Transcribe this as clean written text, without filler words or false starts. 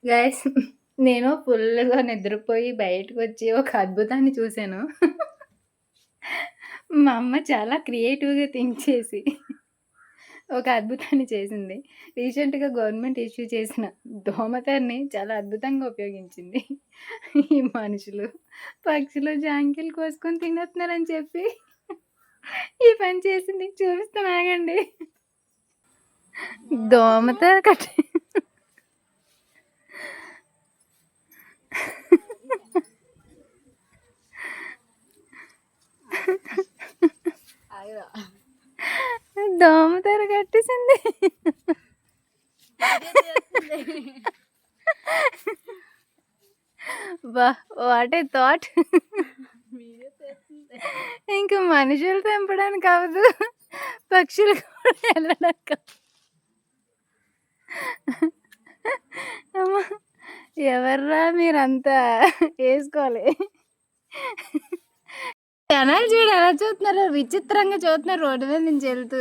Guys నేను ఫుల్‌గా నిద్రపోయి బయటకొచ్చి ఒక అద్భుతాన్ని చూసాను. మా అమ్మ చాలా క్రియేటివ్‌గా థింక్ చేసి ఒక అద్భుతాన్ని చేసింది. రీసెంట్‌గా గవర్నమెంట్ ఇష్యూ చేసిన దోమతెరని చాలా అద్భుతంగా ఉపయోగించింది. ఈ మనుషులు, పక్షులు జాంకాయలు కోసుకొని తినేస్తున్నారని చెప్పి ఈ పని చేసింది. చూపిస్తాను ఆగండి. దోమతెర కట్టి దోమతెర కట్టేసింది. What a thought. ఇంక మనుషులు తెంపడానికి అవ్వదు, పక్షులు కూడా వెళ్ళడానికి అమ్మా ఎవర్రా మీరంతా వేసుకోవాలి. జనాలు చూడు ఎలా చూస్తున్నారు, విచిత్రంగా చూస్తున్నారు రోడ్డు మీద నుంచి వెళ్తూ.